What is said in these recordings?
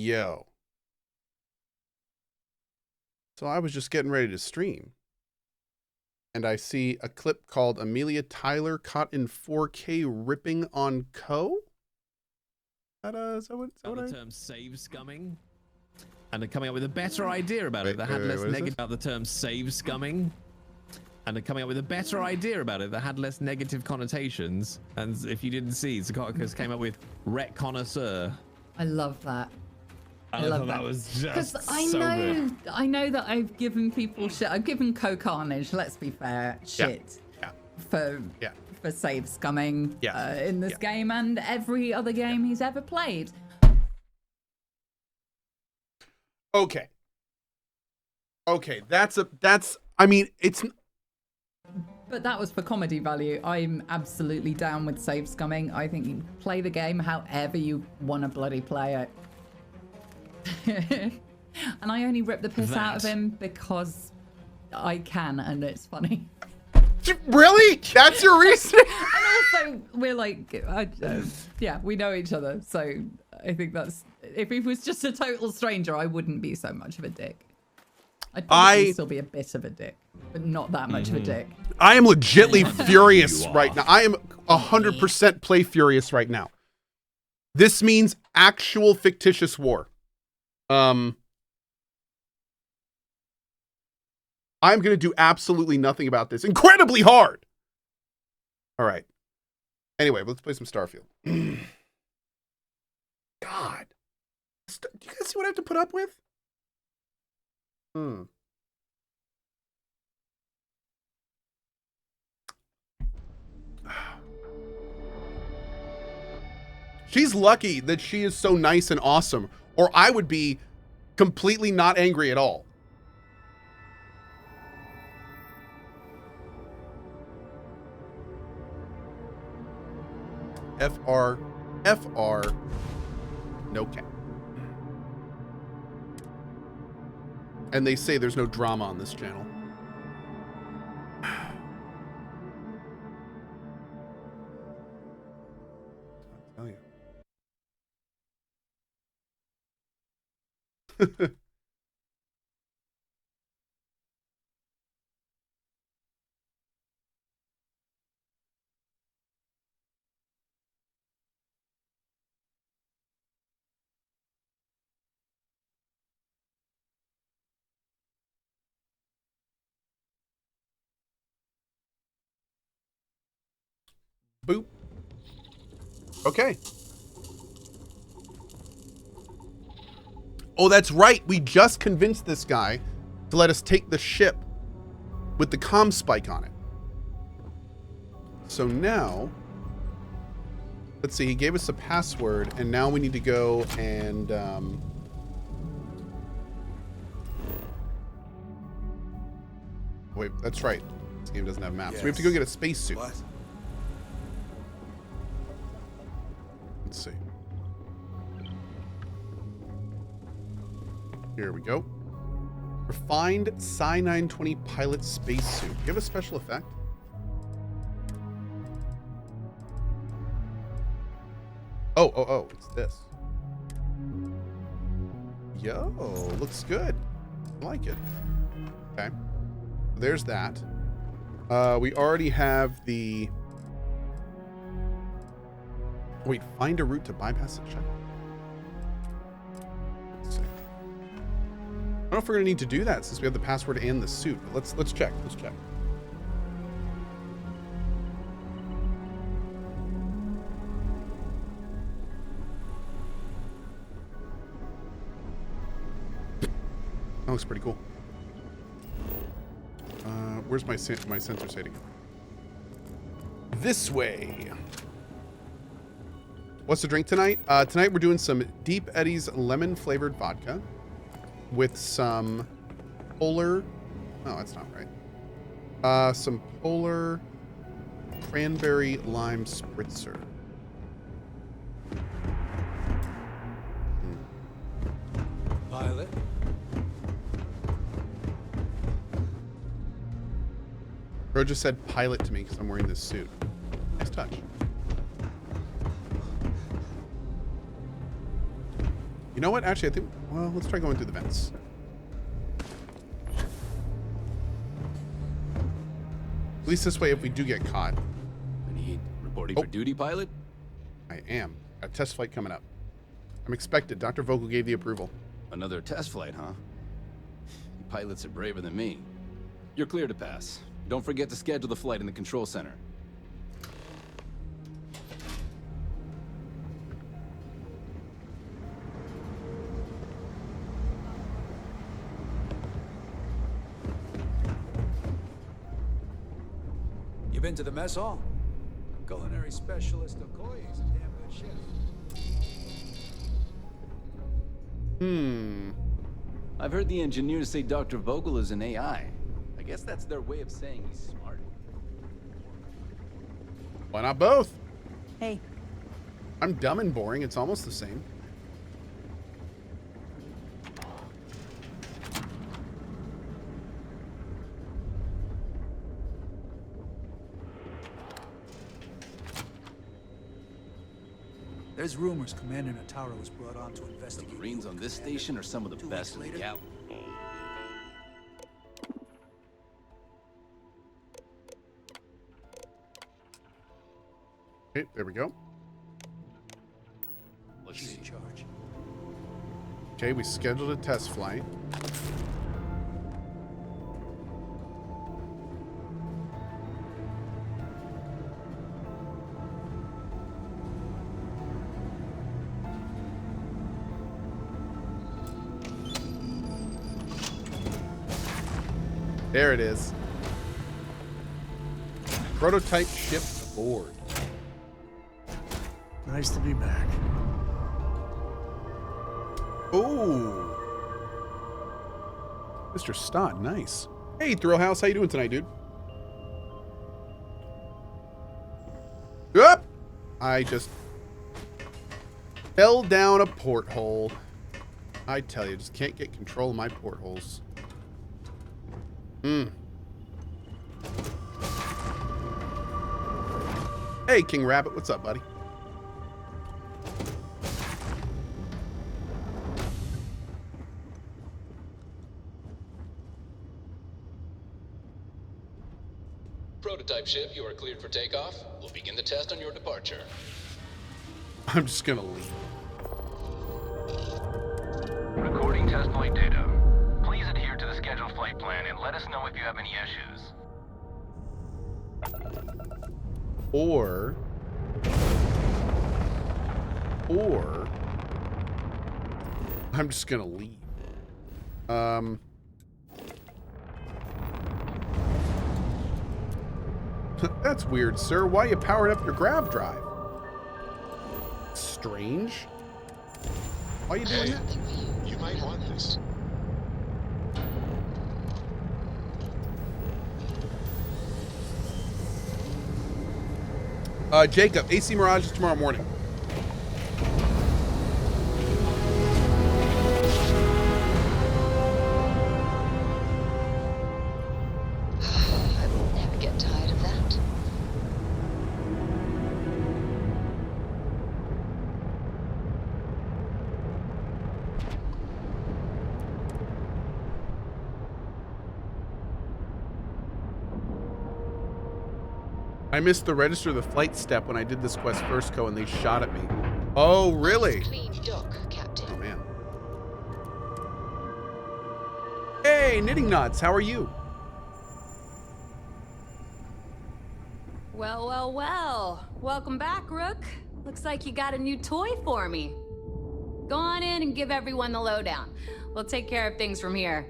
Yo. So I was just getting ready to stream. And I see a clip called Amelia Tyler caught in 4K ripping on Cohh? Is that what the term save scumming? And they're coming up with a better idea about it that had less negative about the term save scumming. And they're coming up with a better idea about it that had less negative connotations. And if you didn't see, CohhCarnage came up with retconnoisseur. I love that. I love that. Was just so good. I know that I've given people shit. I've given CohhCarnage, let's be fair, shit for save scumming in this game and every other game he's ever played. Okay. I mean, it's... But that was for comedy value. I'm absolutely down with save scumming. I think you play the game however you want to bloody play it. And I only rip the piss out of him because I can, and it's funny. Really? That's your reason? And also, we're like, yeah, we know each other. So I think that's, if he was just a total stranger, I wouldn't be so much of a dick. I'd probably still be a bit of a dick, but not that much of a dick. I am legitly furious right now. I am 100% play furious right now. This means actual fictitious war. I'm going to do absolutely nothing about this. Incredibly hard. All right. Anyway, let's play some Starfield. God. Do you guys see what I have to put up with? She's lucky that she is so nice and awesome, or I would be completely not angry at all. FR, no cap. And they say there's no drama on this channel. I'll tell you. Boop. Okay. Oh, that's right. We just convinced this guy to let us take the ship with the comm spike on it. So now, let's see, he gave us a password, and now we need to go and wait, that's right. This game doesn't have maps. Yes. So we have to go get a spacesuit. What? Let's see. Here we go. Refined Psi 920 pilot spacesuit. Do you have a special effect? Oh, it's this. Yo, looks good. I like it. Okay. There's that. We already have the... Wait, find a route to bypass the check. Let's see. I don't know if we're gonna need to do that since we have the password and the suit, but let's check. Let's check. That looks pretty cool. Where's my sensor setting? This way. What's the drink tonight? Tonight we're doing some Deep Eddy's lemon flavored vodka with some Polar. Oh, that's not right. Some Polar cranberry lime spritzer. Pilot. Bro just said pilot to me because I'm wearing this suit. Nice touch. You know what? Actually, I think, well, let's try going through the vents. At least this way, if we do get caught. I need reporting for duty, pilot. I am. A test flight coming up. I'm expected. Dr. Vogel gave the approval. Another test flight, huh? You pilots are braver than me. You're clear to pass. Don't forget to schedule the flight in the control center. You been to the mess hall? Culinary specialist Cohh is a damn good chef. I've heard the engineers say Dr. Vogel is an AI. I guess that's their way of saying he's smart. Why not both? Hey. I'm dumb and boring. It's almost the same. There's rumors Commander Natara was brought on to The investigate. Marines on this station are some of the 2 best in weeks the later. galaxy. Okay, there we go. Let's She's see. in charge. Okay, we scheduled a test flight. There it is. Prototype ship aboard. Nice to be back. Ooh. Mr. Stott, nice. Hey, Thrillhouse, how you doing tonight, dude? Up! I just fell down a porthole. I tell you, just can't get control of my portholes. Hey, King Rabbit, what's up, buddy? Prototype ship, you are cleared for takeoff. We'll begin the test on your departure. I'm just gonna leave. Recording test flight data. Please adhere to the scheduled flight plan and let us know if you have any issues. Or I'm just gonna leave. That's weird, sir. Why are you powering up your grav drive? Strange. Why are you doing that? You might want this. Jacob, AC Mirage is tomorrow morning. I will never get tired of that. I missed the register the flight step when I did this quest first, Cohh, and they shot at me. Oh, really? Clean dock, Captain. Oh, man. Hey, Knitting Knots, how are you? Well, well, well. Welcome back, Rook. Looks like you got a new toy for me. Go on in and give everyone the lowdown. We'll take care of things from here.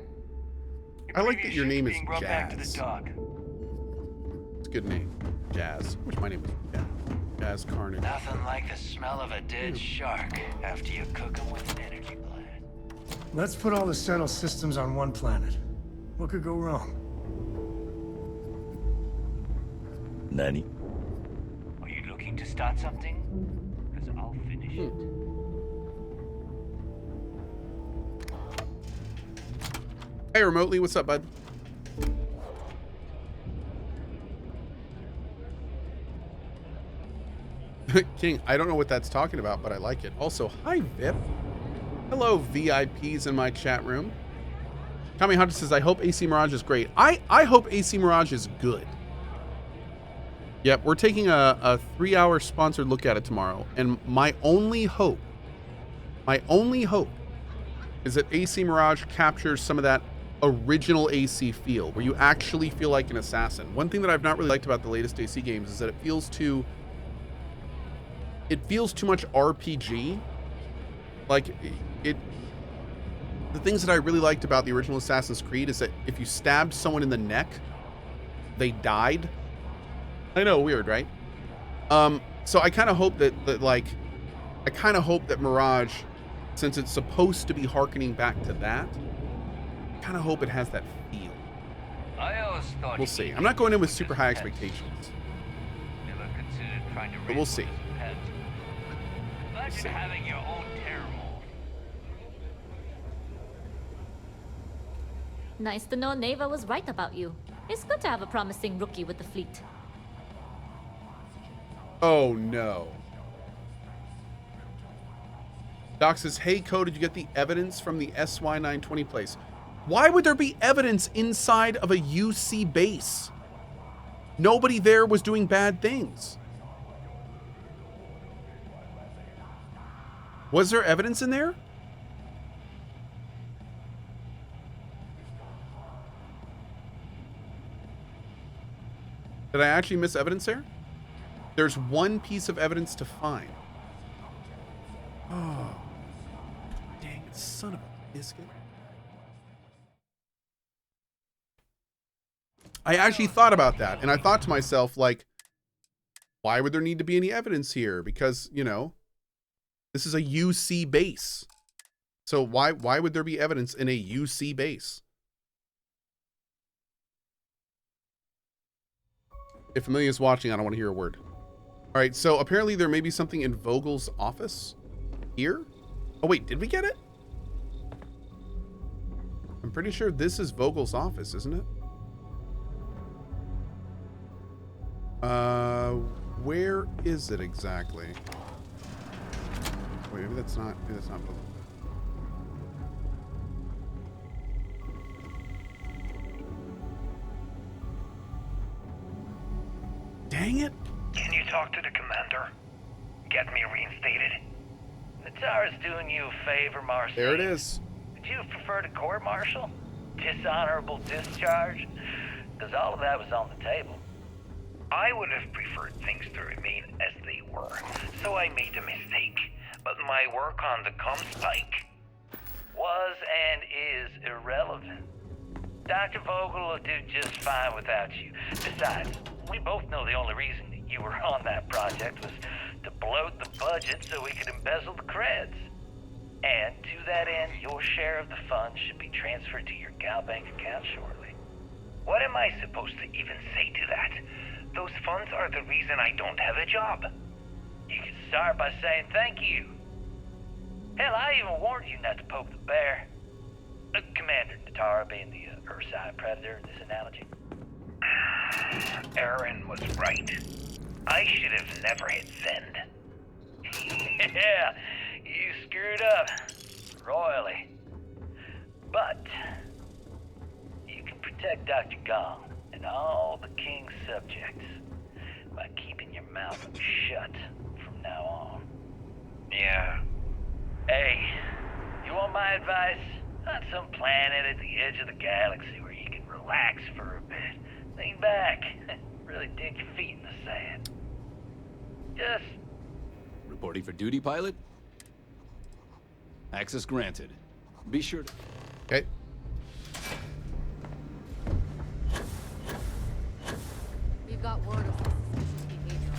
I like that your name is Being brought back to the Jazz. dock. It's a good name. Jazz. Which my name is Jazz CohhCarnage. Nothing like the smell of a dead shark after you cook him with an energy plant. Let's put all the Sentinel systems on one planet. What could go wrong? Nani? Are you looking to start something? Because I'll finish it. Hey, Remotely, what's up, bud? King, I don't know what that's talking about, but I like it. Also, hi, Vip. Hello, VIPs in my chat room. Tommy Hunter says, I hope AC Mirage is great. I hope AC Mirage is good. Yep, we're taking a 3-hour sponsored look at it tomorrow. And my only hope is that AC Mirage captures some of that original AC feel, where you actually feel like an assassin. One thing that I've not really liked about the latest AC games is that it feels too much RPG. Like, the things that I really liked about the original Assassin's Creed is that if you stabbed someone in the neck, they died. I know, weird, right? So I kind of hope that Mirage, since it's supposed to be hearkening back to that, I kind of hope it has that feel. We'll see. I'm not going in with super high expectations, but we'll see. Imagine having your own terror. Nice to know Neva was right about you. It's good to have a promising rookie with the fleet. Oh no. Doc says, hey Cohh, did you get the evidence from the SY920 place? Why would there be evidence inside of a UC base? Nobody there was doing bad things. Was there evidence in there? Did I actually miss evidence there? There's one piece of evidence to find. Oh, dang it, son of a biscuit. I actually thought about that, and I thought to myself, like, why would there need to be any evidence here? Because, you know, this is a UC base. So why would there be evidence in a UC base? If Amelia's watching, I don't want to hear a word. All right, so apparently there may be something in Vogel's office here. Oh wait, did we get it? I'm pretty sure this is Vogel's office, isn't it? Where is it exactly? Wait, maybe that's not Vogel. Dang it. Can you talk to the commander? Get me reinstated? Natara's doing you a favor, Marcel. There it is. Would you prefer to court-martial? Dishonorable discharge? Because all of that was on the table. I would have preferred things to remain as they were, so I made a mistake. But my work on the Comspike was and is irrelevant. Dr. Vogel will do just fine without you. Besides, we both know the only reason you were on that project was to bloat the budget so we could embezzle the creds. And to that end, your share of the funds should be transferred to your Gal Bank account shortly. What am I supposed to even say to that? Those funds are the reason I don't have a job. You could start by saying thank you. Hell, I even warned you not to poke the bear. Commander Natara being the Ursine predator in this analogy. Aaron was right. I should have never hit send. Yeah, you screwed up. Royally. But you can protect Dr. Gong and all the King's subjects by keeping your mouth shut from now on. Yeah. Hey, you want my advice? On some planet at the edge of the galaxy where you can relax for a bit. Lean back. Really dig your feet in the sand. Just... Reporting for duty, pilot? Access granted. Be sure to... Okay. We've got word of suspicious behavior.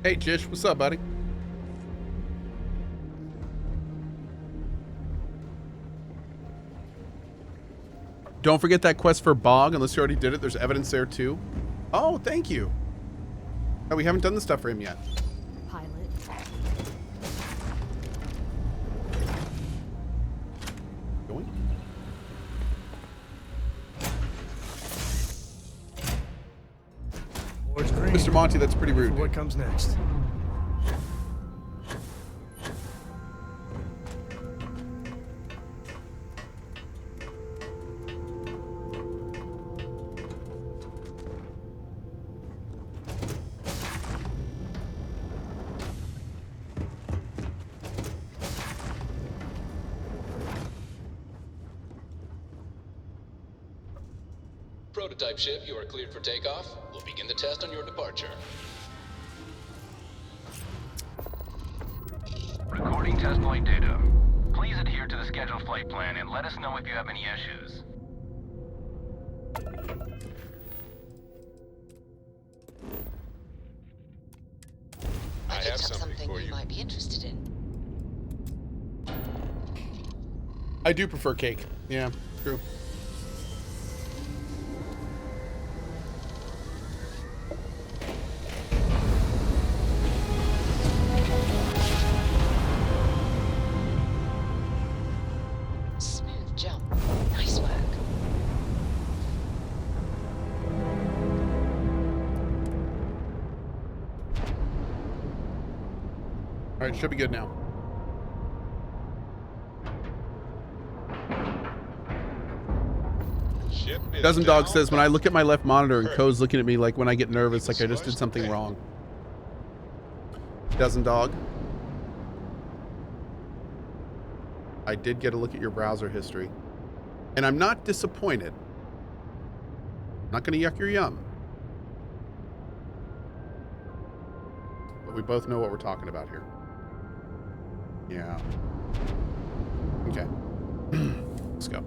Hey, Jish, what's up, buddy? Don't forget that quest for Bog, unless you already did it. There's evidence there, too. Oh, thank you. Oh, we haven't done the stuff for him yet. Pilot. Towards green. Mr. Monty, that's pretty rude. What comes next? Prototype ship, you are cleared for takeoff. We'll begin the test on your departure. Recording test flight data. Please adhere to the scheduled flight plan and let us know if you have any issues. I have something you might be interested in. I do prefer cake. Yeah, true. Smooth jump. Nice work. All right, should be good now. Dozen Dog says, when I look at my left monitor and Cohh's looking at me like when I get nervous, like I just did something wrong. Dozen Dog. I did get a look at your browser history. And I'm not disappointed. I'm not going to yuck your yum. But we both know what we're talking about here. Yeah. Okay. Let's go.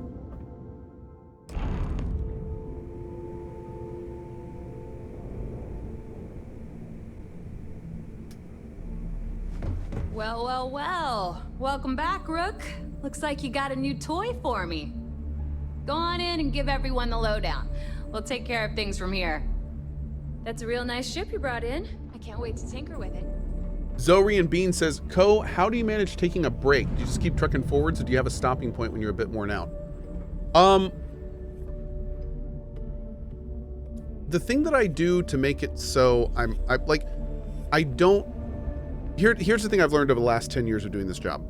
Well, well, well. Welcome back, Rook. Looks like you got a new toy for me. Go on in and give everyone the lowdown. We'll take care of things from here. That's a real nice ship you brought in. I can't wait to tinker with it. Zoe and Bean says, Cohh, how do you manage taking a break? Do you just keep trucking forwards, or do you have a stopping point when you're a bit worn out? The thing that I do to make it so I don't. Here's the thing I've learned over the last 10 years of doing this job.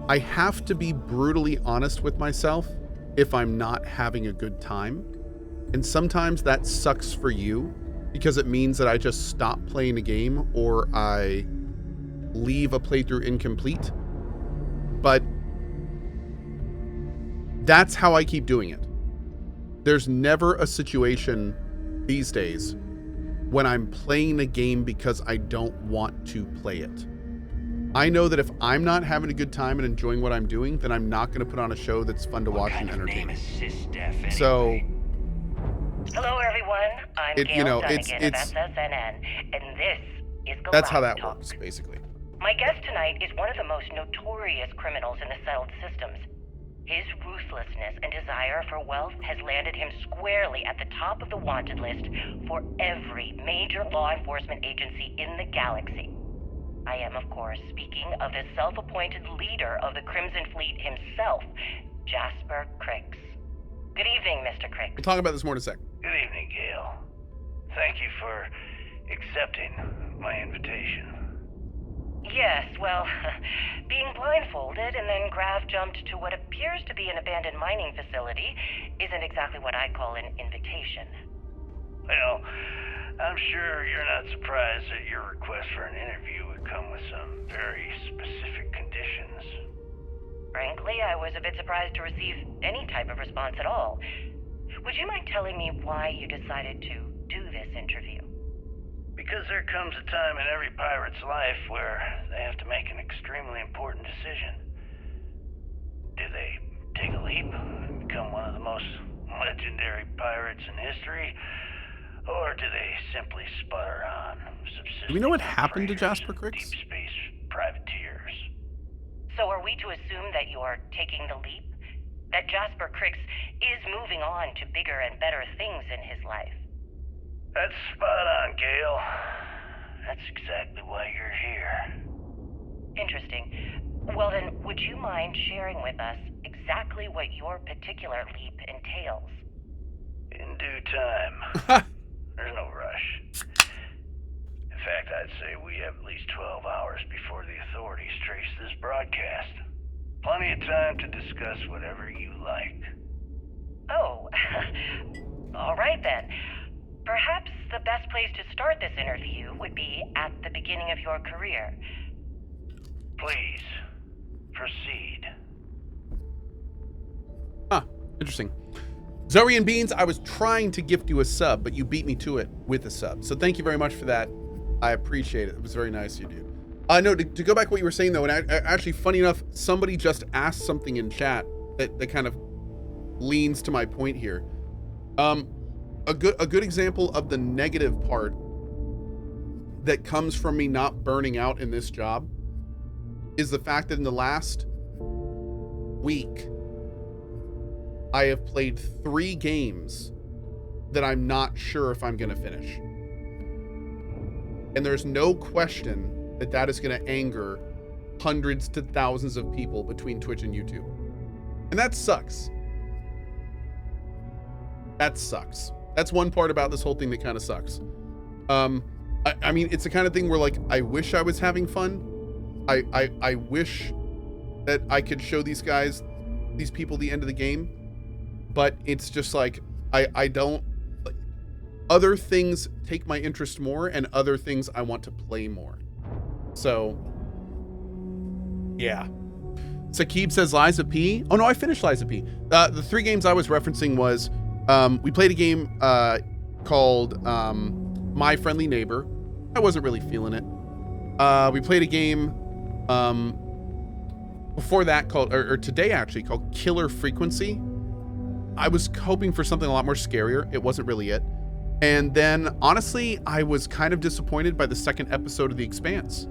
I have to be brutally honest with myself if I'm not having a good time. And sometimes that sucks for you because it means that I just stop playing a game or I leave a playthrough incomplete. But that's how I keep doing it. There's never a situation these days when I'm playing a game because I don't want to play it. I know that if I'm not having a good time and enjoying what I'm doing, then I'm not going to put on a show that's fun to watch and entertaining. Anyway? So, Hello, everyone. I'm Gail Dunnigan of SSNN, and this is Galactic that's how that Talk. works, basically. My guest tonight is one of the most notorious criminals in the settled systems. His ruthlessness and desire for wealth has landed him squarely at the top of the wanted list for every major law enforcement agency in the galaxy. I am, of course, speaking of the self-appointed leader of the Crimson Fleet himself, Jasper Cricks. Good evening, Mr. Cricks. We'll talk about this more in a sec. Good evening, Gail. Thank you for accepting my invitation. Yes, well, being blindfolded and then Grav jumped to what appears to be an abandoned mining facility isn't exactly what I call an invitation. Well, I'm sure you're not surprised that your request for an interview would come with some very specific conditions. Frankly, I was a bit surprised to receive any type of response at all. Would you mind telling me why you decided to do this interview? Because there comes a time in every pirate's life where they have to make an extremely important decision. Do they take a leap and become one of the most legendary pirates in history? Or do they simply sputter on, subsisting? Do we know what happened to Jasper Cricks? Deep space privateers. So are we to assume that you are taking the leap? That Jasper Cricks is moving on to bigger and better things in his life? That's spot on, Gail. That's exactly why you're here. Interesting. Well then, would you mind sharing with us exactly what your particular leap entails? In due time. rush. In fact, I'd say we have at least 12 hours before the authorities trace this broadcast. Plenty of time to discuss whatever you like. Oh, all right then. Perhaps the best place to start this interview would be at the beginning of your career. Please, proceed. Huh, interesting. Zoe and Beans, I was trying to gift you a sub, but you beat me to it with a sub. So thank you very much for that. I appreciate it. It was very nice of you, dude. No, to go back to what you were saying, though, and actually, funny enough, somebody just asked something in chat that kind of leans to my point here. A good example of the negative part that comes from me not burning out in this job is the fact that in the last week, I have played 3 games that I'm not sure if I'm going to finish. And there's no question that is going to anger hundreds to thousands of people between Twitch and YouTube. And that sucks. That sucks. That's one part about this whole thing that kind of sucks. I mean, it's the kind of thing where, like, I wish I was having fun. I wish that I could show these people the end of the game. But it's just like, I don't, like, other things take my interest more and other things I want to play more. So, yeah. Saqib says Liza P. Oh no, I finished Liza P. The 3 games I was referencing was, we played a game called My Friendly Neighbor. I wasn't really feeling it. We played a game before that called, or today actually, called Killer Frequency. I was hoping for something a lot more scarier. It wasn't really it. And then, honestly, I was kind of disappointed by the second episode of The Expanse.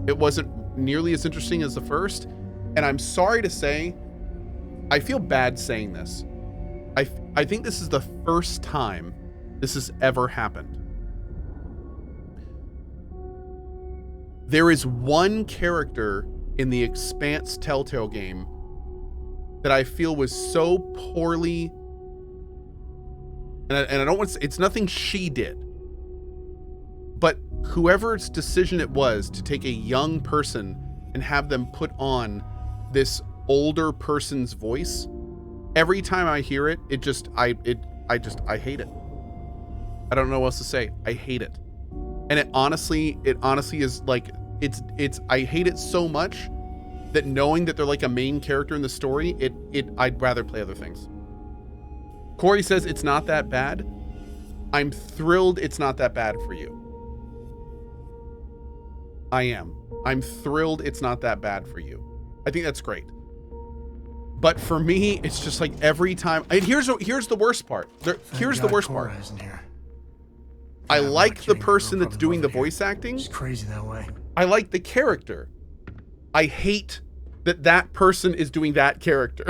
It wasn't nearly as interesting as the first. And I'm sorry to say, I feel bad saying this. I think this is the first time this has ever happened. There is one character in the Expanse Telltale game that I feel was so poorly, and I don't want to say, it's nothing she did, but whoever's decision it was to take a young person and have them put on this older person's voice, every time I hear it, I hate it. I don't know what else to say. I hate it. And it honestly is like, I hate it so much that knowing that they're like a main character in the story, I'd rather play other things. Corey says it's not that bad. I'm thrilled it's not that bad for you. I am. I'm thrilled it's not that bad for you. I think that's great. But for me, it's just like every time. And here's the worst part. Here's the worst part. I like the person that's doing the voice acting. It's crazy that way. I like the character. I hate that person is doing that character.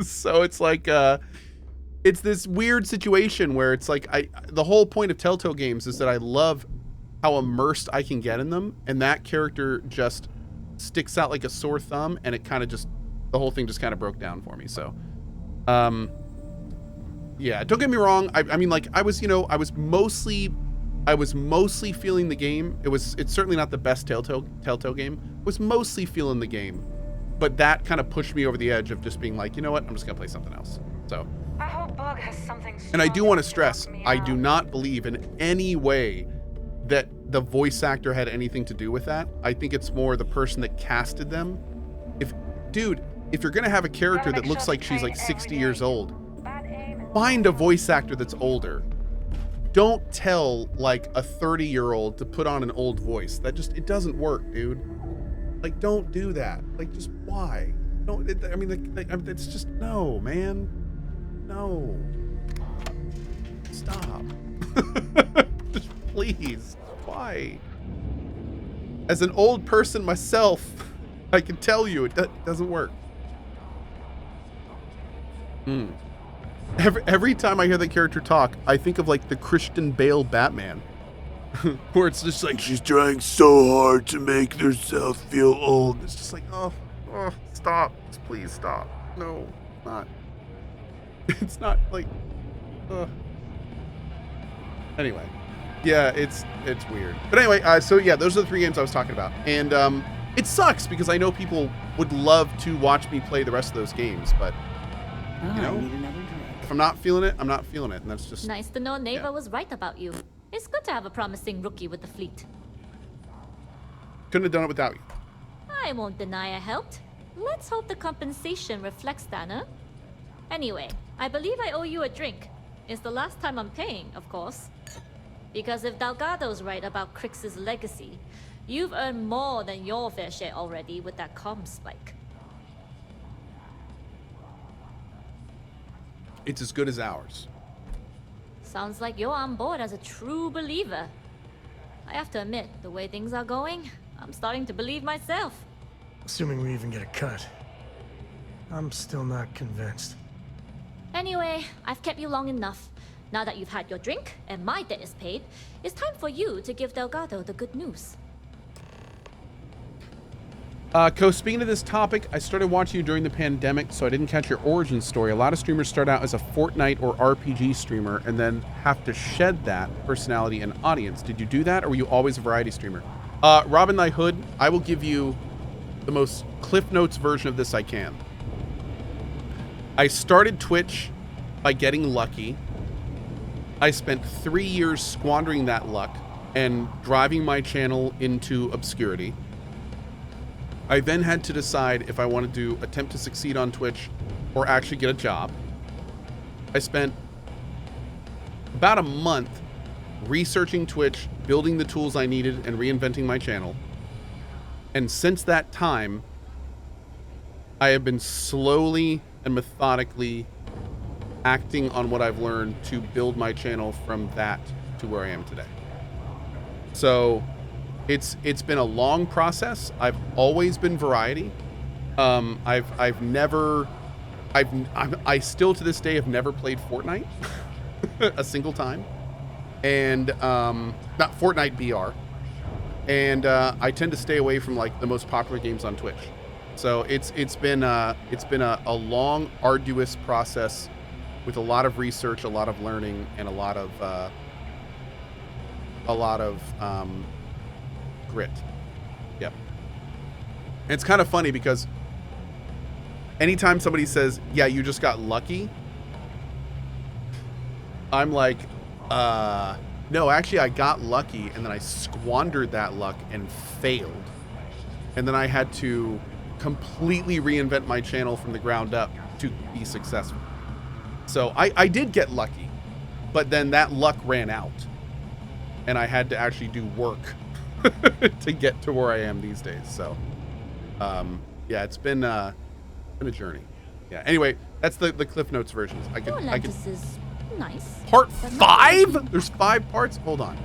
So it's like, it's this weird situation where it's like, the whole point of Telltale games is that I love how immersed I can get in them. And that character just sticks out like a sore thumb. And it kind of just, the whole thing just kind of broke down for me. So, yeah, don't get me wrong. I mean, like, I was mostly feeling the game. It's certainly not the best Telltale game. I was mostly feeling the game, but that kind of pushed me over the edge of just being like, you know what? I'm just gonna play something else. So, I hope Bug has something. And I do want to stress, I do not believe in any way that the voice actor had anything to do with that. I think it's more the person that casted them. If you're gonna have a character that looks like she's like 60 years old, find a voice actor that's older. Don't tell like a 30-year-old to put on an old voice. It doesn't work, dude. Like, don't do that. Like, just why? It's just, no, man. No. Stop. Just please. Why? As an old person myself, I can tell you it doesn't work. Every time I hear that character talk, I think of like the Christian Bale Batman, where it's just like, she's trying so hard to make herself feel old. It's just like, oh, stop. Just please stop. No, not. It's not like, Anyway, yeah, it's weird. But anyway, so yeah, those are the 3 games I was talking about, and it sucks because I know people would love to watch me play the rest of those games, but you know, if I'm not feeling it, I'm not feeling it, and that's just Nice to know Neva was right about you. It's good to have a promising rookie with the fleet. Couldn't have done it without you. I won't deny I helped. Let's hope the compensation reflects that, huh? Anyway, I believe I owe you a drink. It's the last time I'm paying, of course. Because if Delgado's right about Crix's legacy, you've earned more than your fair share already with that comm spike. It's as good as ours. Sounds like you're on board as a true believer. I have to admit, the way things are going, I'm starting to believe myself. Assuming we even get a cut. I'm still not convinced. Anyway, I've kept you long enough. Now that you've had your drink and my debt is paid, it's time for you to give Delgado the good news. Cohh, speaking of this topic, I started watching you during the pandemic, so I didn't catch your origin story. A lot of streamers start out as a Fortnite or RPG streamer and then have to shed that personality and audience. Did you do that, or were you always a variety streamer? Robin Thy Hood, I will give you the most Cliff Notes version of this I can. I started Twitch by getting lucky. I spent 3 years squandering that luck and driving my channel into obscurity. I then had to decide if I wanted to attempt to succeed on Twitch or actually get a job. I spent about a month researching Twitch, building the tools I needed, and reinventing my channel. And since that time, I have been slowly and methodically acting on what I've learned to build my channel from that to where I am today. So it's been a long process. I've always been variety. I still to this day have never played Fortnite a single time, and not Fortnite BR. And I tend to stay away from like the most popular games on Twitch. So it's been a long, arduous process with a lot of research, a lot of learning, and a lot of grit. Yep. And it's kind of funny because anytime somebody says, "Yeah, you just got lucky," I'm like, no, actually I got lucky and then I squandered that luck and failed. And then I had to completely reinvent my channel from the ground up to be successful. So I did get lucky, but then that luck ran out and I had to actually do work to get to where I am these days. So, yeah, it's been a journey. Yeah. Anyway, that's the Cliff Notes versions. I could is nice. Part 5? There's 5 parts. Hold on.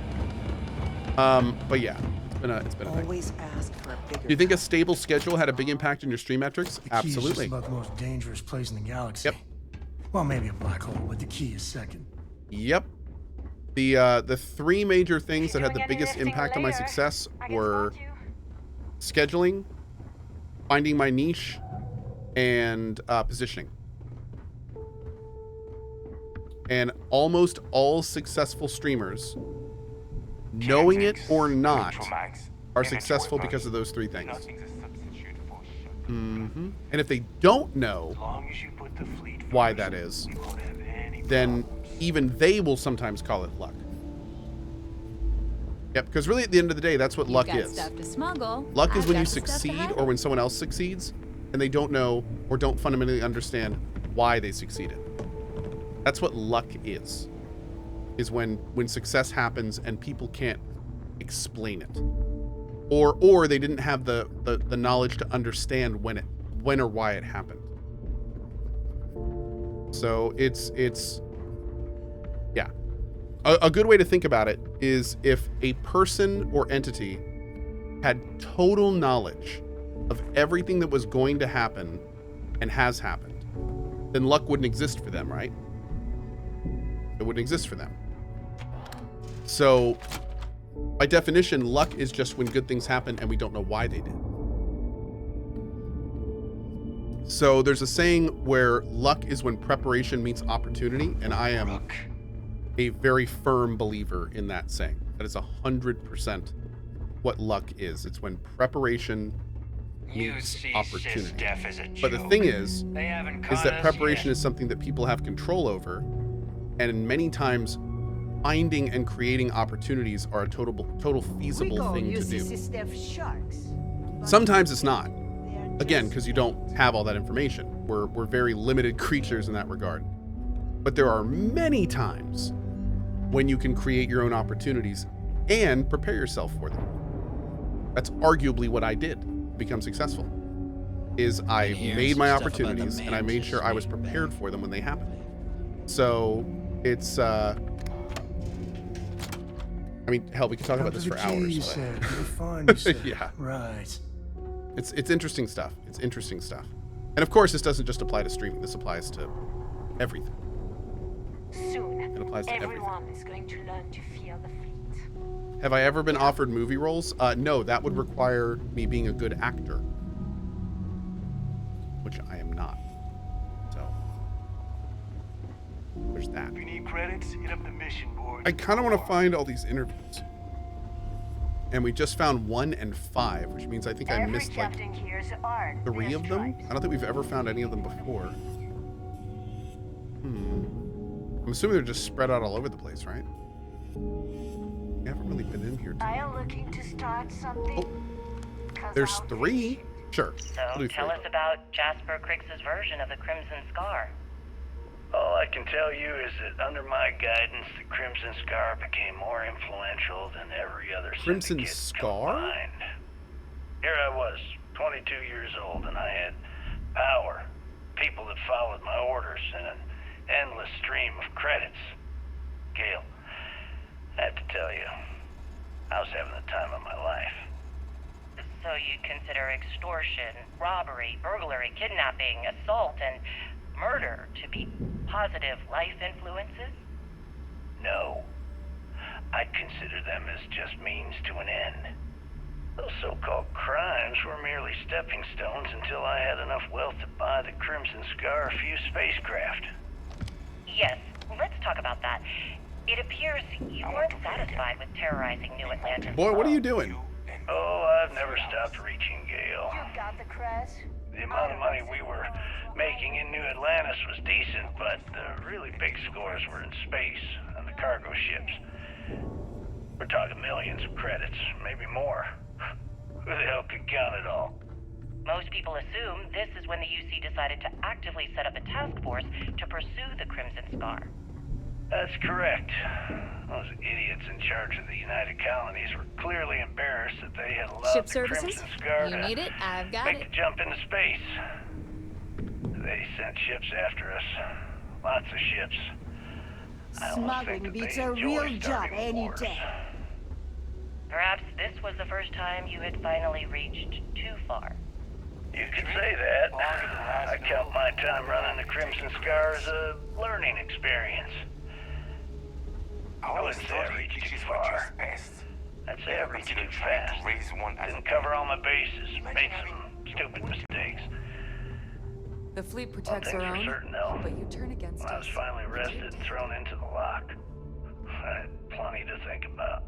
But yeah, it's been a Always ask for a bigger. Do you think a stable schedule had a big impact on your stream metrics? The key is just Absolutely. about the most dangerous place in the galaxy. Yep. Well, maybe a black hole, but the key is second. Yep. The 3 major things that had the biggest impact on my success were scheduling, finding my niche, and positioning. And almost all successful streamers, knowing it or not, are successful because of those 3 things. Mm-hmm. And if they don't know why that is, then even they will sometimes call it luck. Yep, because really at the end of the day, that's what luck is. Stuff to smuggle. Luck is I've when got you the stuff to succeed hide or it. when someone else succeeds and they don't know or don't fundamentally understand why they succeeded. That's what luck is when success happens and people can't explain it. Or they didn't have the knowledge to understand when or why it happened. So it's yeah. A good way to think about it is if a person or entity had total knowledge of everything that was going to happen and has happened, then luck wouldn't exist for them, right? It wouldn't exist for them. So by definition, luck is just when good things happen and we don't know why they did. So there's a saying where luck is when preparation meets opportunity, and I am a very firm believer in that saying. That is 100% what luck is. It's when preparation meets opportunity. But the thing is that preparation is something that people have control over, and many times finding and creating opportunities are a total feasible thing to do. Sometimes it's not. Again, because you don't have all that information. We're very limited creatures in that regard. But there are many times when you can create your own opportunities and prepare yourself for them. That's arguably what I did to become successful. Is I made my opportunities and I made sure I was prepared for them when they happened. So it's I mean, hell, we could talk about this for hours. You said. You're fine, you said. Yeah. Right. It's interesting stuff. It's interesting stuff. And of course, this doesn't just apply to streaming. This applies to everything. Soon, it applies to everyone is going to learn to fear the fleet. Have I ever been offered movie roles? No, that would require me being a good actor, which I am not. So there's that. If you need credits, hit up the mission board. I kind of want to find all these interviews. And we just found 1 and 5, which means I think I missed like 3 of them. I don't think we've ever found any of them before. I'm assuming they're just spread out all over the place, right? We haven't really been in here. Are you looking to start something? There's 3? Sure. So tell us about Jasper Criggs's version of the Crimson Scar. All I can tell you is that under my guidance, the Crimson Scar became more influential than every other Crimson syndicate Scar? combined. Here I was, 22 years old, and I had power, people that followed my orders, and an endless stream of credits. Gale, I have to tell you, I was having the time of my life. So you consider extortion, robbery, burglary, kidnapping, assault, and murder to be positive life influences? No. I'd consider them as just means to an end. Those so-called crimes were merely stepping stones until I had enough wealth to buy the Crimson Scar a few spacecraft. Yes, let's talk about that. It appears you weren't satisfied with terrorizing New Atlantis. Boy, what are you doing? Oh, I've never stopped reaching, Gale. You got the crest? The amount of money we were making in New Atlantis was decent, but the really big scores were in space, on the cargo ships. We're talking millions of credits, maybe more. Who the hell could count it all? Most people assume this is when the UC decided to actively set up a task force to pursue the Crimson Scar. That's correct. Those idiots in charge of the United Colonies were clearly embarrassed that they had allowed Ship the services? Crimson Scar You to need it? I've got make it. the jump into space. They sent ships after us. Lots of ships. I almost think that beats they a enjoy real job starting any wars. day. Perhaps this was the first time you had finally reached too far. You could say that. I count my time running the Crimson Scar as a learning experience. I wouldn't say I reached too far. I'd say I reached too fast. Didn't cover all my bases. Made some stupid mistakes. The fleet protects One our thing's own, for certain, though. but you turn against When I was us. finally arrested and thrown into the lock, I had plenty to think about.